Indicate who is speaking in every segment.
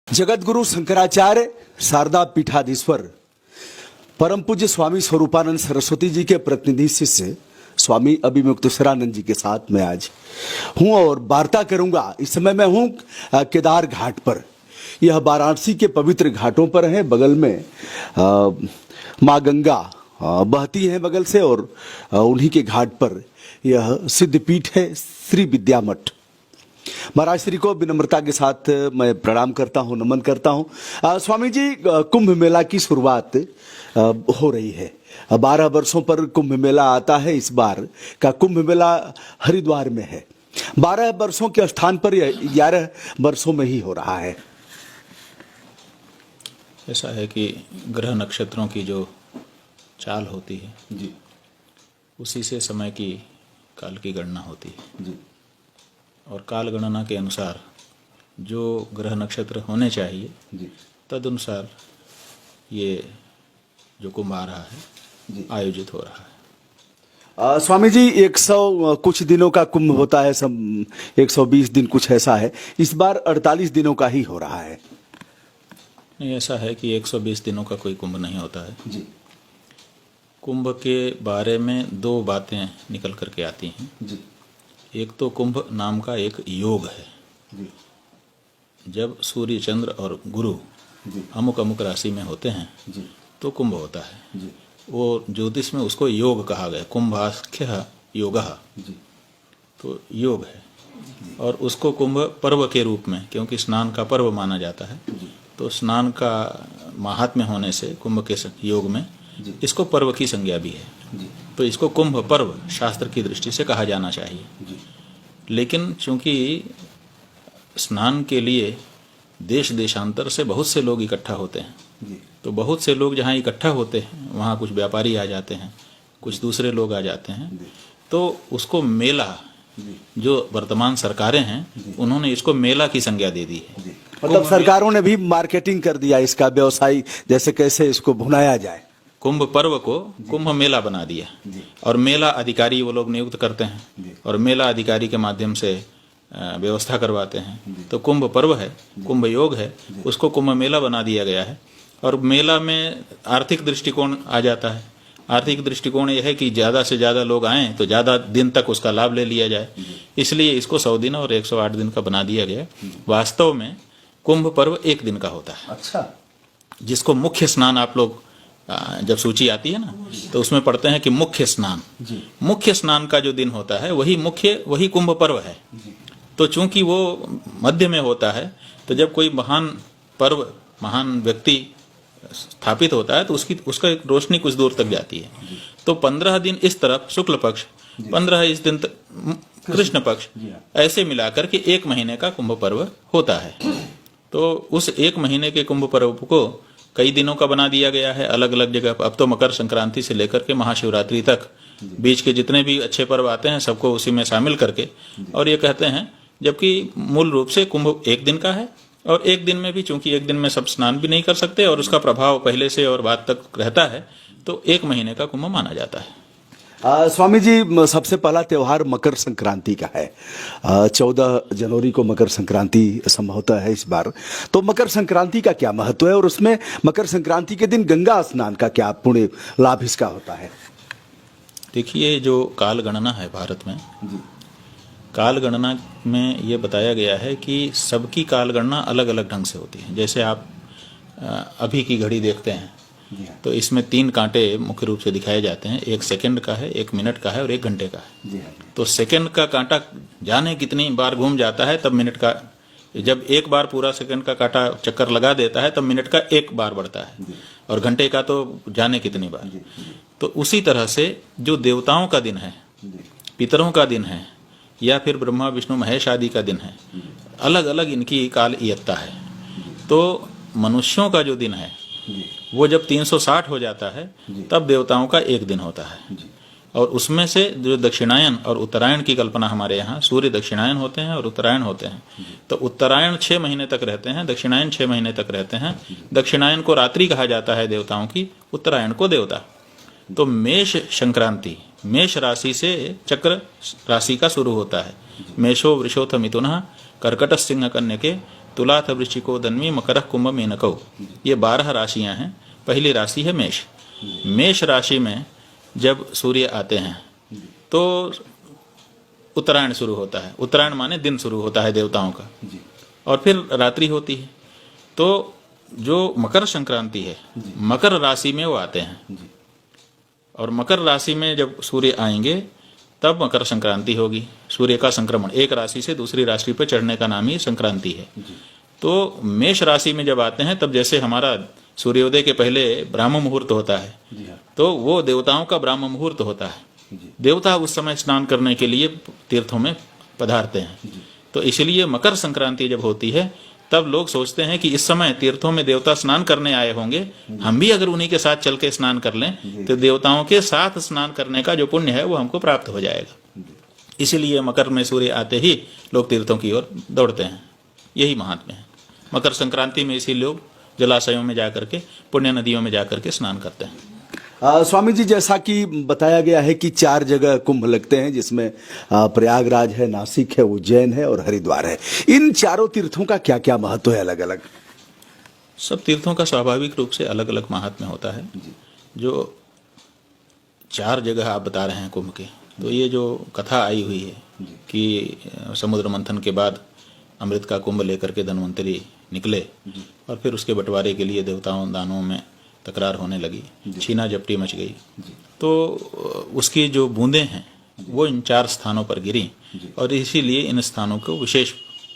Speaker 1: जगतगुरु शंकराचार्य शारदा पीठाधीश्वर परम पूज्य स्वामी स्वरूपानंद सरस्वती जी के प्रतिनिधि शिष्य स्वामी अभिमुक्तेश्वरानंद जी के साथ मैं आज हूं और वार्ता करूंगा। इस समय मैं हूं केदार घाट पर। यह वाराणसी के पवित्र घाटों पर है। बगल में माँ गंगा बहती है बगल से और उन्हीं के घाट पर यह सिद्ध पीठ है श्री विद्या मठ। महाराज श्री को विनम्रता के साथ मैं प्रणाम करता हूं, नमन करता हूं। स्वामी जी, कुंभ मेला की शुरुआत हो रही है। 12 वर्षों पर कुंभ मेला आता है। इस बार का कुंभ मेला हरिद्वार में है। 12 वर्षों के स्थान पर 11 वर्षों में ही हो रहा है।
Speaker 2: ऐसा है कि ग्रह नक्षत्रों की जो चाल होती है
Speaker 1: जी,
Speaker 2: उसी से समय की काल की गणना होती है
Speaker 1: जी,
Speaker 2: और काल गणना के अनुसार जो ग्रह नक्षत्र होने चाहिए
Speaker 1: जी,
Speaker 2: तदनुसार ये जो कुंभ आ रहा है
Speaker 1: जी।
Speaker 2: आयोजित हो रहा है।
Speaker 1: स्वामी जी, 100 कुछ दिनों का कुंभ होता है, सब 120 दिन कुछ ऐसा है। इस बार 48 दिनों का ही हो रहा है।
Speaker 2: नहीं, ऐसा है कि 120 दिनों का कोई कुंभ नहीं होता है
Speaker 1: जी,
Speaker 2: कुंभ के बारे में दो बातें निकल करके आती हैं।
Speaker 1: जी,
Speaker 2: एक तो कुंभ नाम का एक योग है।
Speaker 1: जी,
Speaker 2: जब सूर्य, चंद्र और गुरु
Speaker 1: जी,
Speaker 2: अमुक अमुक राशि में होते हैं
Speaker 1: जी,
Speaker 2: तो कुंभ होता है।
Speaker 1: जी,
Speaker 2: वो ज्योतिष में उसको योग कहा गया, कुंभाख्य योगः,
Speaker 1: जी,
Speaker 2: तो योग है। और उसको कुंभ पर्व के रूप में, क्योंकि स्नान का पर्व माना जाता है, तो स्नान का महात्म्य होने से कुंभ के योग में इसको पर्व की संज्ञा भी है। तो इसको कुंभ पर्व शास्त्र की दृष्टि से कहा जाना चाहिए। लेकिन चूंकि स्नान के लिए देश देशांतर से बहुत से लोग इकट्ठा होते हैं, तो बहुत से लोग जहाँ इकट्ठा होते हैं वहाँ कुछ व्यापारी आ जाते हैं, कुछ दूसरे लोग आ जाते हैं, तो उसको मेला, जो वर्तमान सरकारें हैं उन्होंने इसको मेला की संज्ञा दे दी है।
Speaker 1: मतलब सरकारों ने भी मार्केटिंग कर दिया इसका, व्यवसाय जैसे कैसे इसको भुनाया जाए।
Speaker 2: कुंभ पर्व को कुंभ मेला बना दिया और मेला अधिकारी वो लोग नियुक्त करते हैं और मेला अधिकारी के माध्यम से व्यवस्था करवाते हैं। तो कुंभ पर्व है, कुंभ योग है, उसको कुंभ मेला बना दिया गया है। और मेला में आर्थिक दृष्टिकोण आ जाता है। आर्थिक दृष्टिकोण यह है कि ज़्यादा से ज़्यादा लोग आएँ तो ज़्यादा दिन तक उसका लाभ ले लिया जाए, इसलिए इसको 100 दिन और 108 दिन का बना दिया गया। वास्तव में कुंभ पर्व 1 दिन का होता है।
Speaker 1: अच्छा।
Speaker 2: जिसको मुख्य स्नान, आप लोग जब सूची आती है ना तो उसमें पढ़ते हैं कि मुख्य स्नान, मुख्य स्नान का जो दिन होता है वही कुंभ पर्व है। तो चूंकि वो मध्य में होता है, तो जब कोई महान पर्व, महान व्यक्ति स्थापित होता है तो उसका रोशनी कुछ दूर तक जाती है। तो 15 दिन इस तरफ शुक्ल पक्ष, 15 इस दिन कृष्ण पक्ष, ऐसे मिलाकर के 1 महीने का कुंभ पर्व होता है। तो उस 1 महीने के कुंभ पर्व को कई दिनों का बना दिया गया है अलग अलग जगह। अब तो मकर संक्रांति से लेकर के महाशिवरात्रि तक बीच के जितने भी अच्छे पर्व आते हैं सबको उसी में शामिल करके, और ये कहते हैं, जबकि मूल रूप से कुंभ 1 दिन का है। और 1 दिन में भी चूंकि 1 दिन में सब स्नान भी नहीं कर सकते और उसका प्रभाव पहले से और बाद तक रहता है, तो 1 महीने का कुंभ माना जाता है।
Speaker 1: स्वामी जी, सबसे पहला त्योहार मकर संक्रांति का है। 14 जनवरी को मकर संक्रांति संभवतः है इस बार। तो मकर संक्रांति का क्या महत्व है और उसमें मकर संक्रांति के दिन गंगा स्नान का क्या पुण्य लाभ इसका होता है?
Speaker 2: देखिए, जो काल गणना है भारत में, काल गणना में ये बताया गया है कि सबकी काल गणना अलग अलग ढंग से होती है। जैसे आप अभी की घड़ी देखते हैं तो इसमें 3 कांटे मुख्य रूप से दिखाए जाते हैं। 1 सेकंड का है, 1 मिनट का है और 1 घंटे का है। तो सेकंड का कांटा जाने कितनी बार घूम जाता है, तब मिनट का, जब एक बार पूरा सेकंड का कांटा चक्कर लगा देता है तब मिनट का 1 बार बढ़ता है, और घंटे का तो जाने कितनी बार। तो उसी तरह से जो देवताओं का दिन है, पितरों का दिन है, या फिर ब्रह्मा विष्णु महेश आदि का दिन है, अलग अलग इनकी काल इयत्ता है। तो मनुष्यों का जो दिन है वो जब 360 हो जाता है तब देवताओं का 1 दिन होता है। और उसमें से जो दक्षिणायन और उत्तरायण की कल्पना हमारे यहाँ, सूर्य दक्षिणायन होते हैं और उत्तरायण होते हैं। तो उत्तरायण 6 महीने तक रहते हैं, दक्षिणायन 6 महीने तक रहते हैं। दक्षिणायन को रात्रि कहा जाता है देवताओं की, उत्तरायण को देवता। तो मेष संक्रांति, मेष राशि से चक्र राशि का शुरू होता है। मेषो वृषोथ मिथुनः कर्कट सिंह कन्या के तुलाथ वृश्चिको धन्वी मकर कुंभ मेनकौ, ये 12 राशियां हैं। पहली राशि है मेष। मेष राशि में जब सूर्य आते हैं तो उत्तरायण शुरू होता है। उत्तरायण माने दिन शुरू होता है देवताओं का, और फिर रात्रि होती है। तो जो मकर संक्रांति है, मकर राशि में वो आते हैं, और मकर राशि में जब सूर्य आएंगे तब मकर संक्रांति होगी। सूर्य का संक्रमण एक राशि से दूसरी राशि पर चढ़ने का नाम ही संक्रांति है। तो मेष राशि में जब आते हैं तब जैसे हमारा सूर्योदय के पहले ब्राह्म मुहूर्त होता है, तो वो देवताओं का ब्राह्म मुहूर्त होता है। देवता उस समय स्नान करने के लिए तीर्थों में पधारते हैं। तो इसलिए मकर संक्रांति जब होती है तब लोग सोचते हैं कि इस समय तीर्थों में देवता स्नान करने आए होंगे, हम भी अगर उन्हीं के साथ चल के स्नान कर लें तो देवताओं के साथ स्नान करने का जो पुण्य है वो हमको प्राप्त हो जाएगा। इसीलिए मकर में सूर्य आते ही लोग तीर्थों की ओर दौड़ते हैं। यही महात्म्य है। मकर संक्रांति में इसी लोग जलाशयों में जाकर के, पुण्य नदियों में जाकर के स्नान करते हैं।
Speaker 1: स्वामी जी, जैसा कि बताया गया है कि 4 जगह कुंभ लगते हैं, जिसमें प्रयागराज है, नासिक है, उज्जैन है और हरिद्वार है। इन चारों तीर्थों का क्या क्या महत्व है अलग अलग?
Speaker 2: सब तीर्थों का स्वाभाविक रूप से अलग अलग महात्म्य होता है। जो 4 जगह आप बता रहे हैं कुंभ के, तो ये जो कथा आई हुई है कि समुद्र मंथन के बाद अमृत का कुंभ लेकर के धन्वंतरी निकले, और फिर उसके बंटवारे के लिए देवताओं दानों में तकरार होने लगी, छीना झपटी मच गई। तो उसकी जो बूंदें हैं वो इन 4 स्थानों पर गिरी, और इसीलिए इन स्थानों को विशेष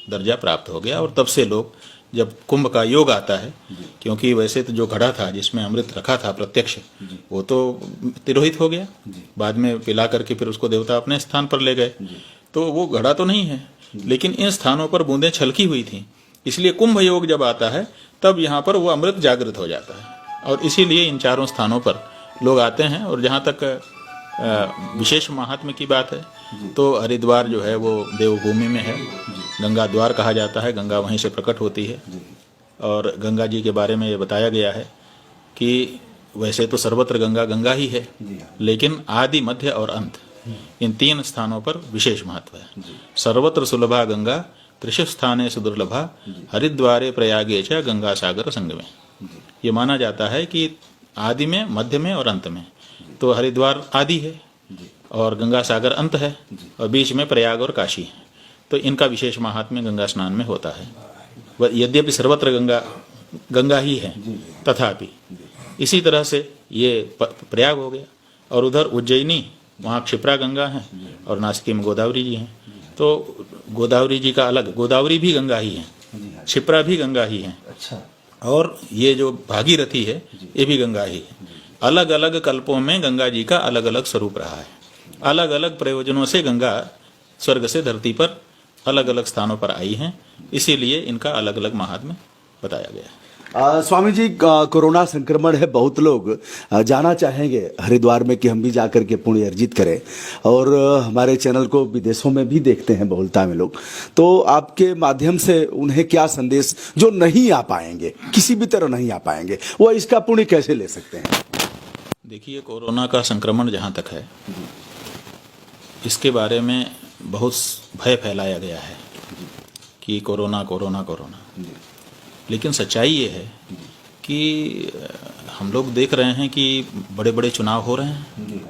Speaker 2: दर्जा प्राप्त हो गया। और तब से लोग, जब कुंभ का योग आता है, क्योंकि वैसे तो जो घड़ा था जिसमें अमृत रखा था प्रत्यक्ष, वो तो तिरोहित हो गया, बाद में पिला करके फिर उसको देवता अपने स्थान पर ले गए, तो वो घड़ा तो नहीं है, लेकिन इन स्थानों पर बूंदें छलकी हुई थी। इसलिए कुंभ योग जब आता है तब यहाँ पर वो अमृत जागृत हो जाता है, और इसीलिए इन 4 स्थानों पर लोग आते हैं। और जहाँ तक विशेष महात्म्य की बात है, तो हरिद्वार जो है वो देवभूमि में है, गंगा द्वार कहा जाता है, गंगा वहीं से प्रकट होती है। और गंगा जी के बारे में ये बताया गया है कि वैसे तो सर्वत्र गंगा गंगा ही है, लेकिन आदि, मध्य और अंत, इन 3 स्थानों पर विशेष महत्व है। सर्वत्र सुलभा गंगा, त्रिषु स्थाने सुदुर्लभा, हरिद्वारे प्रयागे च गंगा सागर संगमे। ये माना जाता है कि आदि में, मध्य में और अंत में, तो हरिद्वार आदि है और गंगा सागर अंत है, और बीच में प्रयाग और काशी है। तो इनका विशेष महात्म्य गंगा स्नान में होता है। यद्यपि सर्वत्र गंगा गंगा ही है, तथापि इसी तरह से ये प्रयाग हो गया। और उधर उज्जैनी, वहाँ क्षिप्रा गंगा है, और नासिक में गोदावरी जी हैं। तो गोदावरी जी का अलग, गोदावरी भी गंगा ही है, क्षिप्रा भी गंगा ही है, और ये जो भागीरथी है ये भी गंगा ही है। अलग अलग कल्पों में गंगा जी का अलग अलग स्वरूप रहा है। अलग अलग प्रयोजनों से गंगा स्वर्ग से धरती पर अलग अलग स्थानों पर आई हैं, इसीलिए इनका अलग अलग महात्म्य बताया गया है।
Speaker 1: स्वामी जी, कोरोना संक्रमण है, बहुत लोग जाना चाहेंगे हरिद्वार में कि हम भी जाकर के पुण्य अर्जित करें, और हमारे चैनल को विदेशों में भी देखते हैं बहुलता में लोग, तो आपके माध्यम से उन्हें क्या संदेश, जो नहीं आ पाएंगे, किसी भी तरह नहीं आ पाएंगे, वो इसका पुण्य कैसे ले सकते हैं?
Speaker 2: देखिए, कोरोना का संक्रमण जहाँ तक है, इसके बारे में बहुत भय फैलाया गया है कि कोरोना कोरोना कोरोना, लेकिन सच्चाई ये है कि हम लोग देख रहे हैं कि बड़े बड़े चुनाव हो रहे हैं,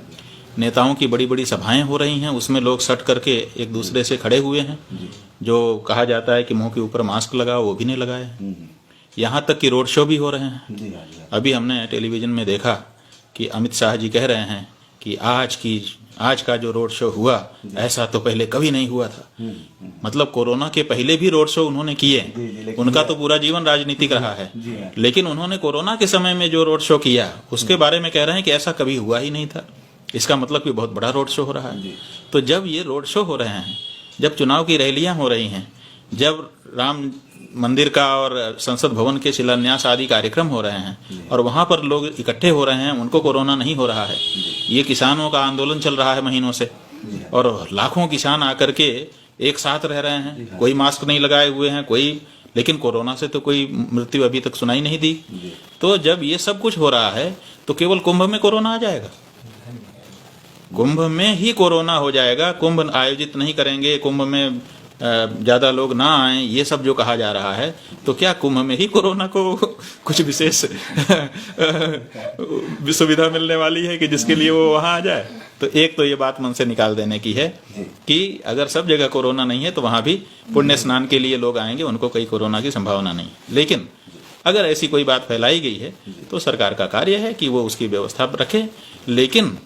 Speaker 2: नेताओं की बड़ी बड़ी सभाएं हो रही हैं, उसमें लोग सट करके एक दूसरे से खड़े हुए हैं। जो कहा जाता है कि मुंह के ऊपर मास्क लगाओ, वो भी नहीं लगाए। यहाँ तक कि रोड शो भी हो रहे हैं। अभी हमने टेलीविजन में देखा कि अमित शाह जी कह रहे हैं कि आज का जो रोड शो हुआ, ऐसा तो पहले कभी नहीं हुआ था। मतलब कोरोना के पहले भी रोड शो उन्होंने किए, उनका तो पूरा जीवन राजनीतिक रहा है, लेकिन उन्होंने कोरोना के समय में जो रोड शो किया उसके बारे में कह रहे हैं कि ऐसा कभी हुआ ही नहीं था। इसका मतलब कि बहुत बड़ा रोड शो हो रहा है। तो जब ये रोड शो हो रहे हैं, जब चुनाव की रैलियां हो रही हैं, जब राम मंदिर का और संसद भवन के शिलान्यास आदि कार्यक्रम हो रहे हैं और वहां पर लोग इकट्ठे हो रहे हैं, उनको कोरोना नहीं हो रहा है। ये किसानों का आंदोलन चल रहा है महीनों से, और लाखों किसान आकर के एक साथ रह रहे हैं, कोई मास्क नहीं लगाए हुए हैं, लेकिन कोरोना से तो कोई मृत्यु अभी तक सुनाई नहीं दी। तो जब ये सब कुछ हो रहा है तो केवल कुंभ में कोरोना आ जाएगा? कुंभ में ही कोरोना हो जाएगा। कुंभ आयोजित नहीं करेंगे, कुंभ में ज़्यादा लोग ना आए, ये सब जो कहा जा रहा है, तो क्या कुंभ में ही कोरोना को कुछ विशेष सुविधा मिलने वाली है कि जिसके लिए वो वहाँ आ जाए? तो एक तो ये बात मन से निकाल देने की है कि अगर सब जगह कोरोना नहीं है तो वहाँ भी पुण्य स्नान के लिए लोग आएंगे, उनको कोई कोरोना की संभावना नहीं। लेकिन अगर ऐसी कोई बात फैलाई गई है तो सरकार का कार्य है कि वो उसकी व्यवस्था रखे, लेकिन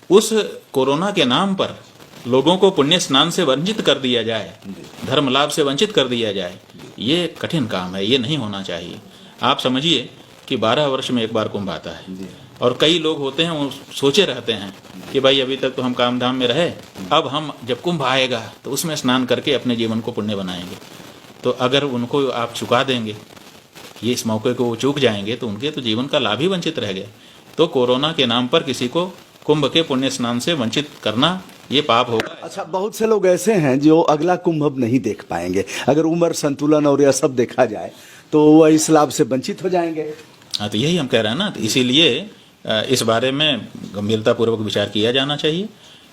Speaker 2: उस कोरोना के नाम पर लोगों को पुण्य स्नान से वंचित कर दिया जाए, धर्म लाभ से वंचित कर दिया जाए, ये कठिन काम है, ये नहीं होना चाहिए। आप समझिए कि 12 वर्ष में एक बार कुंभ आता है और कई लोग होते हैं वो सोचे रहते हैं कि भाई अभी तक तो हम काम धाम में रहे, अब हम जब कुंभ आएगा तो उसमें स्नान करके अपने जीवन को पुण्य बनाएंगे। तो अगर उनको आप चुका देंगे, ये इस मौके को वो चूक जाएंगे, तो उनके तो जीवन का लाभ ही वंचित रह गया। तो कोरोना के नाम पर किसी को कुंभ के पुण्य स्नान से वंचित करना ये पाप होगा।
Speaker 1: अच्छा, बहुत से लोग ऐसे हैं जो अगला कुंभ अब नहीं देख पाएंगे, अगर उम्र संतुलन और यह सब देखा जाए तो वह इस लाभ से वंचित हो जाएंगे।
Speaker 2: हाँ, तो यही हम कह रहे हैं ना, तो इसीलिए इस बारे में गंभीरतापूर्वक विचार किया जाना चाहिए।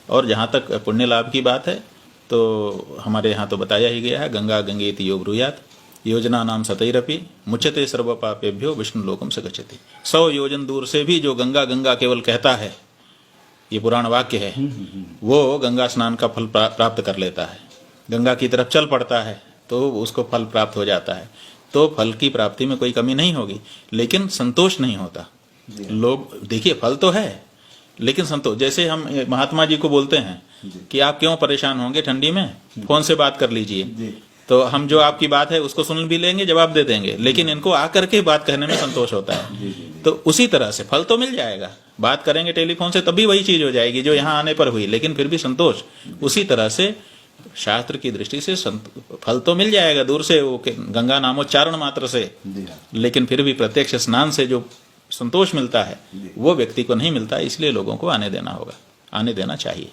Speaker 2: और जहाँ तक पुण्य लाभ की बात है तो हमारे यहाँ तो बताया ही गया है, गंगा गंगेति यो ब्रूयात् योजना नाम सतैरपि मुच्यते सर्व पापेभ्यो विष्णु लोकम स गच्छति। 100 योजन दूर से भी जो गंगा गंगा केवल कहता है, ये पुराण वाक्य है, वो गंगा स्नान का फल प्राप्त कर लेता है। गंगा की तरफ चल पड़ता है तो उसको फल प्राप्त हो जाता है। तो फल की प्राप्ति में कोई कमी नहीं होगी, लेकिन संतोष नहीं होता। लोग देखिए, फल तो है लेकिन संतोष, जैसे हम महात्मा जी को बोलते हैं कि आप क्यों परेशान होंगे ठंडी में, फोन से बात कर लीजिए, तो हम जो आपकी बात है उसको सुन भी लेंगे, जवाब दे देंगे, लेकिन इनको आकर के बात कहने में संतोष होता है। तो उसी तरह से फल तो मिल जाएगा, बात करेंगे टेलीफोन से तब भी वही चीज हो जाएगी जो यहाँ आने पर हुई, लेकिन फिर भी संतोष। उसी तरह से शास्त्र की दृष्टि से फल तो मिल जाएगा दूर से, वो गंगा नामोच्चारण मात्र से, लेकिन फिर भी प्रत्यक्ष स्नान से जो संतोष मिलता है वो व्यक्ति को नहीं मिलता। इसलिए लोगों को आने देना होगा, आने देना चाहिए।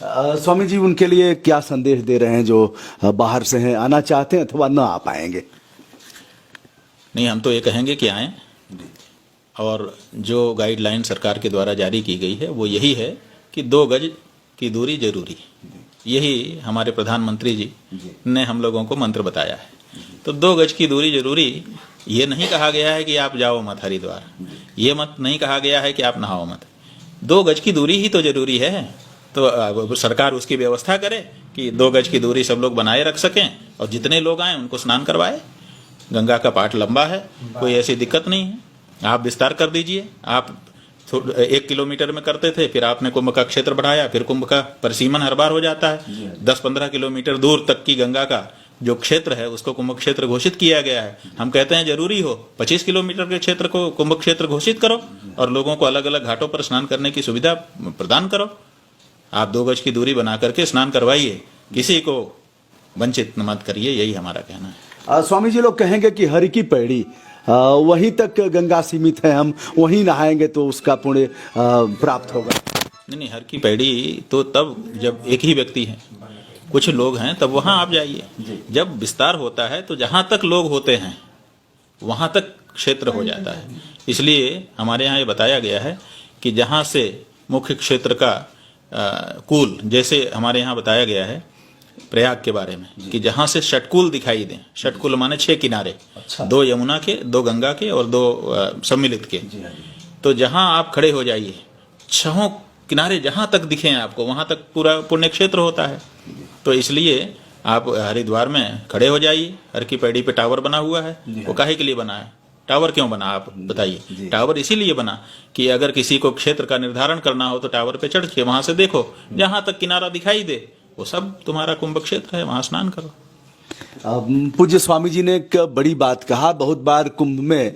Speaker 1: स्वामी जी उनके लिए क्या संदेश दे रहे हैं जो बाहर से हैं, आना चाहते हैं अथवा न आ पाएंगे?
Speaker 2: नहीं, हम तो ये कहेंगे कि आएं, और जो गाइडलाइन सरकार के द्वारा जारी की गई है वो यही है कि 2 गज की दूरी जरूरी। यही हमारे प्रधानमंत्री जी ने हम लोगों को मंत्र बताया है। तो 2 गज की दूरी जरूरी, ये नहीं कहा गया है कि आप जाओ मत हरिद्वार, ये मत नहीं कहा गया है कि आप नहाओ मत। 2 गज की दूरी ही तो जरूरी है। तो सरकार उसकी व्यवस्था करे कि 2 गज की दूरी सब लोग बनाए रख सकें, और जितने लोग आए उनको स्नान करवाए। गंगा का पाट लंबा है, कोई ऐसी दिक्कत नहीं है, आप विस्तार कर दीजिए। आप 1 किलोमीटर में करते थे, फिर आपने कुंभ का क्षेत्र बढ़ाया, फिर कुंभ का परिसीमन हर बार हो जाता है। 10-15 किलोमीटर दूर तक की गंगा का जो क्षेत्र है उसको कुंभ क्षेत्र घोषित किया गया है। हम कहते हैं जरूरी हो 25 किलोमीटर के क्षेत्र को कुंभ क्षेत्र घोषित करो और लोगों को अलग अलग घाटों पर स्नान करने की सुविधा प्रदान करो। आप 2 गज की दूरी बना करके स्नान करवाइए, किसी को वंचित मत करिए, यही हमारा कहना है।
Speaker 1: स्वामी जी लोग कहेंगे कि हरि की पैड़ी वहीं तक गंगा सीमित है, हम वहीं नहाएंगे तो उसका पुण्य प्राप्त होगा।
Speaker 2: नहीं, हर की पैड़ी तो तब जब एक ही व्यक्ति है, कुछ लोग हैं, तब वहां आप जाइए। जब विस्तार होता है तो जहां तक लोग होते हैं वहां तक क्षेत्र हो जाता है। इसलिए हमारे यहाँ ये बताया गया है कि जहां से मुख्य क्षेत्र का कूल, जैसे हमारे यहाँ बताया गया है प्रयाग के बारे में कि जहां से षटकुल दिखाई दें, षटकुल माने 6 किनारे, 2 यमुना के, 2 गंगा के और 2 सम्मिलित के। तो जहां आप खड़े हो जाइए, 6 किनारे जहां तक दिखे आपको वहां तक पूरा पुण्य क्षेत्र होता है। तो इसलिए आप हरिद्वार में खड़े हो जाइए। हर की पैड़ी पे टावर बना हुआ है, वो काहे के लिए बना है? टावर क्यों बना, आप बताइए? टावर इसीलिए बना कि अगर किसी को क्षेत्र का निर्धारण करना हो तो टावर पे चढ़ के वहां से देखो, जहां तक किनारा दिखाई दे वो सब तुम्हारा कुंभ क्षेत्र है, वहां स्नान करो।
Speaker 1: पूज्य स्वामी जी ने एक बड़ी बात कहा, बहुत बार कुंभ में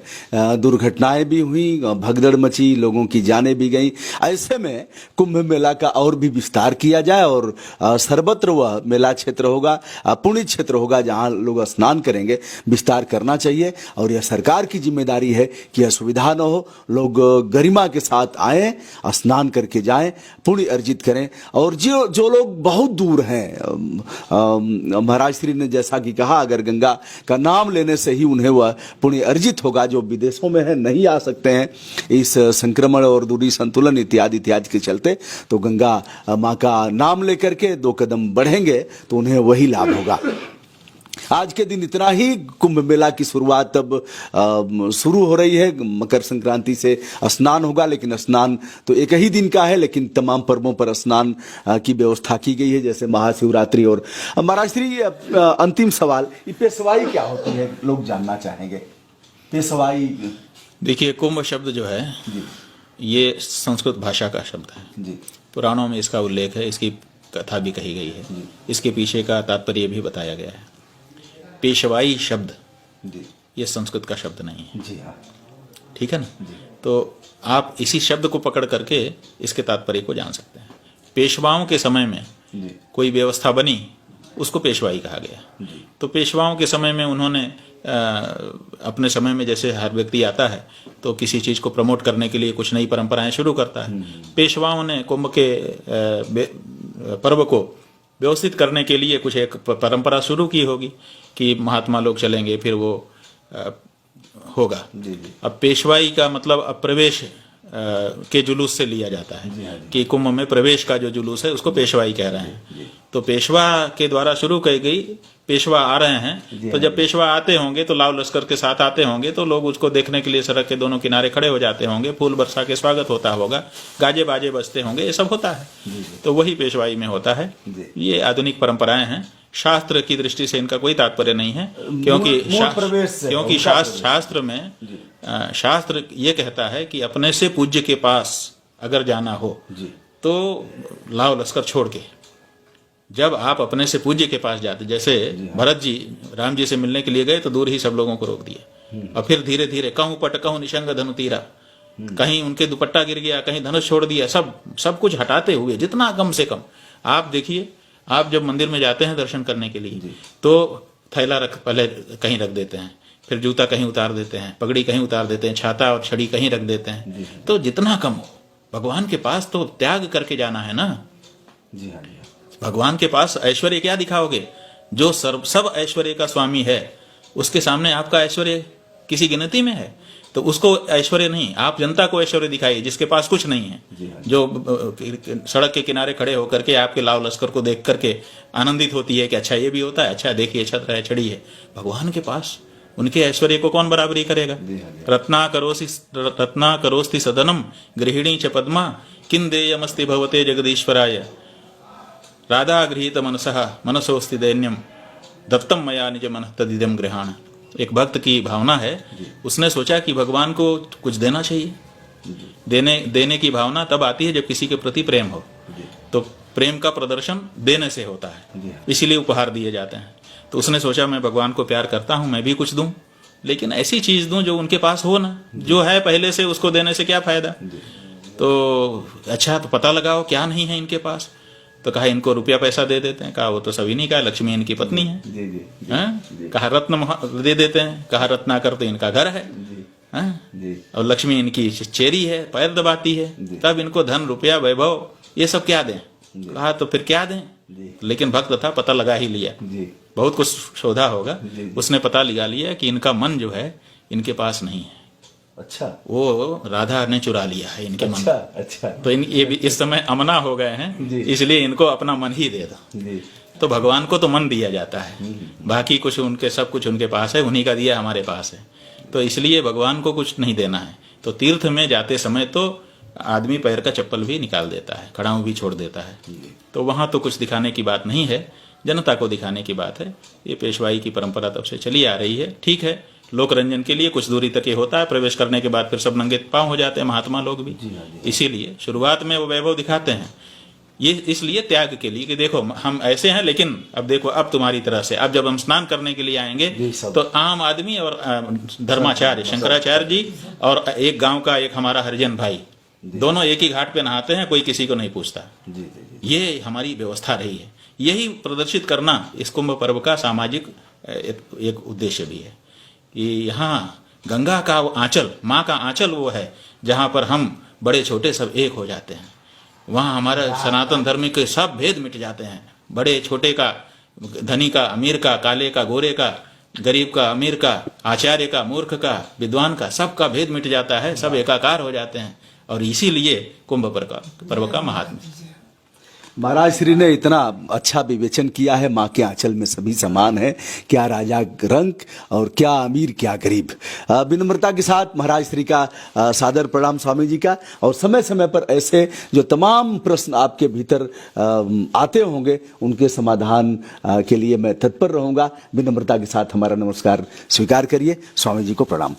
Speaker 1: दुर्घटनाएं भी हुई, भगदड़ मची, लोगों की जानें भी गई। ऐसे में कुंभ मेला का और भी विस्तार किया जाए और सर्वत्र वह मेला क्षेत्र होगा, पुण्य क्षेत्र होगा जहां लोग स्नान करेंगे, विस्तार करना चाहिए। और यह सरकार की जिम्मेदारी है कि यह सुविधा न हो, लोग गरिमा के साथ आए, स्नान करके जाएं, पुण्य अर्जित करें। और जो लोग बहुत दूर हैं, महाराज श्री ने जैसा कि भी कहा, अगर गंगा का नाम लेने से ही उन्हें वह पुण्य अर्जित होगा, जो विदेशों में है नहीं आ सकते हैं इस संक्रमण और दूरी संतुलन इत्यादि इत्यादि के चलते, तो गंगा माँ का नाम लेकर के 2 कदम बढ़ेंगे तो उन्हें वही लाभ होगा। आज के दिन इतना ही। कुंभ मेला की शुरुआत अब शुरू हो रही है। मकर संक्रांति से स्नान होगा, लेकिन स्नान तो एक ही दिन का है, लेकिन तमाम पर्वों पर स्नान की व्यवस्था की गई है, जैसे महाशिवरात्रि। और महाराज श्री, अंतिम सवाल, ये पेशवाई क्या होती है, लोग जानना चाहेंगे। पेशवाई,
Speaker 2: देखिए, कुंभ शब्द जो है ये संस्कृत भाषा का शब्द है जी। पुराणों में इसका उल्लेख है, इसकी कथा भी कही गई है, इसके पीछे का तात्पर्य भी बताया गया है। पेशवाई शब्द ये संस्कृत का शब्द नहीं है जी। हाँ, ठीक है ना। तो आप इसी शब्द को पकड़ करके इसके तात्पर्य को जान सकते हैं। पेशवाओं के समय में कोई व्यवस्था बनी, उसको पेशवाई कहा गया। तो पेशवाओं के समय में उन्होंने अपने समय में, जैसे हर व्यक्ति आता है तो किसी चीज को प्रमोट करने के लिए कुछ नई परंपराएं शुरू करता है। पेशवाओं ने कुंभ के पर्व को व्यवस्थित करने के लिए कुछ एक परंपरा शुरू की होगी कि महात्मा लोग चलेंगे, फिर वो होगा। अब पेशवाई का मतलब अब प्रवेश के जुलूस से लिया जाता है कि कुंभ में प्रवेश का जो जुलूस है उसको पेशवाई कह रहे हैं। तो पेशवा के द्वारा शुरू की गई, पेशवा आ रहे हैं, तो जब पेशवा आते होंगे तो लाव लश्कर के साथ आते होंगे, तो लोग उसको देखने के लिए सड़क के दोनों किनारे खड़े हो जाते होंगे, फूल बरसा के स्वागत होता होगा, गाजे बाजे बजते होंगे, ये सब होता है। तो वही पेशवाई में होता है। ये आधुनिक परंपराएं हैं, शास्त्र की दृष्टि से इनका कोई तात्पर्य नहीं है, क्योंकि शास्त्र में शास्त्र ये कहता है कि अपने से पूज्य के पास अगर जाना हो तो लाव लश्कर छोड़ के, जब आप अपने से पूज्य के पास जाते, जैसे भरत जी राम जी से मिलने के लिए गए तो दूर ही सब लोगों को रोक दिया, और फिर धीरे धीरे कहूं पट कहूं निशंग धनु तीरा, कहीं उनके दुपट्टा गिर गया, कहीं धनुष छोड़ दिया, सब कुछ हटाते हुए जितना कम से कम। आप देखिए, आप जब मंदिर में जाते हैं दर्शन करने के लिए तो थैला पहले कहीं रख देते हैं, फिर जूता कहीं उतार देते हैं, पगड़ी कहीं उतार देते हैं, छाता और छड़ी कहीं रख देते हैं। तो जितना कम हो, भगवान के पास तो त्याग करके जाना है ना जी। हाँ, भगवान के पास ऐश्वर्य क्या दिखाओगे? जो सब ऐश्वर्य का स्वामी है, उसके सामने आपका ऐश्वर्य किसी गिनती में है? तो उसको ऐश्वर्य नहीं, आप जनता को ऐश्वर्य दिखाइए जिसके पास कुछ नहीं है, जो सड़क के किनारे खड़े होकर के आपके लाव लश्कर को देख करके आनंदित होती है कि अच्छा ये भी होता है, अच्छा देखिए छत्र है, छड़ी है। भगवान के पास उनके ऐश्वर्य को कौन बराबरी करेगा? रत्ना करोस्ति सदनम गृहिणी च पद्मा किं देयमस्ति भवते जगदीश्वराय राधा गृहीत मनसोस्ति दैन्यम दत्तम मया निज मन तदिदम गृहाण। एक भक्त की भावना है, उसने सोचा कि भगवान को कुछ देना चाहिए। देने की भावना तब आती है जब किसी के प्रति प्रेम हो, तो प्रेम का प्रदर्शन देने से होता है, इसीलिए उपहार दिए जाते हैं। तो उसने सोचा मैं भगवान को प्यार करता हूं, मैं भी कुछ दूं, लेकिन ऐसी चीज दूं जो उनके पास हो ना, जो है पहले से उसको देने से क्या फायदा। तो अच्छा, तो पता लगाओ क्या नहीं है इनके पास। तो कहा इनको रुपया पैसा दे देते हैं, कहा वो तो सभी नहीं, कहा लक्ष्मी इनकी पत्नी है, कहा रत्न दे देते हैं, कहा रत्नाकर तो इनका घर है, और लक्ष्मी इनकी चेरी है, पैर दबाती है, तब इनको धन रुपया वैभव ये सब क्या दें? कहा तो फिर क्या दें? लेकिन भक्त था, पता लगा ही लिया, बहुत कुछ शोधा होगा, उसने पता लगा लिया कि इनका मन जो है इनके पास नहीं है। अच्छा, वो राधा ने चुरा लिया है इनके मन। अच्छा। तो ये भी इस समय अमना हो गए हैं, इसलिए इनको अपना मन ही दे दो। तो भगवान को तो मन दिया जाता है, बाकी कुछ उनके, सब कुछ उनके पास है, उन्हीं का दिया हमारे पास है, तो इसलिए भगवान को कुछ नहीं देना है। तो तीर्थ में जाते समय तो आदमी पैर का चप्पल भी निकाल देता है, खड़ाऊ भी छोड़ देता है, तो वहां तो कुछ दिखाने की बात नहीं है, जनता को दिखाने की बात है। ये पेशवाई की परंपरा तब से चली आ रही है, ठीक है, लोक रंजन के लिए कुछ दूरी तक ये होता है, प्रवेश करने के बाद फिर सब नंगे पांव हो जाते हैं महात्मा लोग भी। इसीलिए शुरुआत में वो वैभव दिखाते हैं, ये इसलिए त्याग के लिए कि देखो हम ऐसे हैं, लेकिन अब देखो अब तुम्हारी तरह से, अब जब हम स्नान करने के लिए आएंगे तो आम आदमी और धर्माचार्य शंकराचार्य जी और एक गांव का एक हमारा हरिजन भाई, दोनों एक ही घाट पे नहाते हैं, कोई किसी को नहीं पूछता। ये हमारी व्यवस्था रही है, यही प्रदर्शित करना इस कुंभ पर्व का सामाजिक एक उद्देश्य भी है कि यहाँ गंगा का आंचल, माँ का आंचल वो है जहाँ पर हम बड़े छोटे सब एक हो जाते हैं। वहाँ हमारा सनातन धर्म के सब भेद मिट जाते हैं, बड़े छोटे का धनी का अमीर का, काले का गोरे का, गरीब का अमीर का, आचार्य का मूर्ख का, विद्वान का, सबका भेद मिट जाता है, सब एकाकार हो जाते हैं। और इसीलिए कुंभ पर्व का महात्म्य।
Speaker 1: महाराज श्री ने इतना अच्छा विवेचन किया है, माँ के आंचल में सभी समान है, क्या राजा रंक और क्या अमीर क्या गरीब। विनम्रता के साथ महाराज श्री का सादर प्रणाम स्वामी जी का। और समय समय पर ऐसे जो तमाम प्रश्न आपके भीतर आते होंगे उनके समाधान के लिए मैं तत्पर रहूंगा। विनम्रता के साथ हमारा नमस्कार स्वीकार करिए। स्वामी जी को प्रणाम।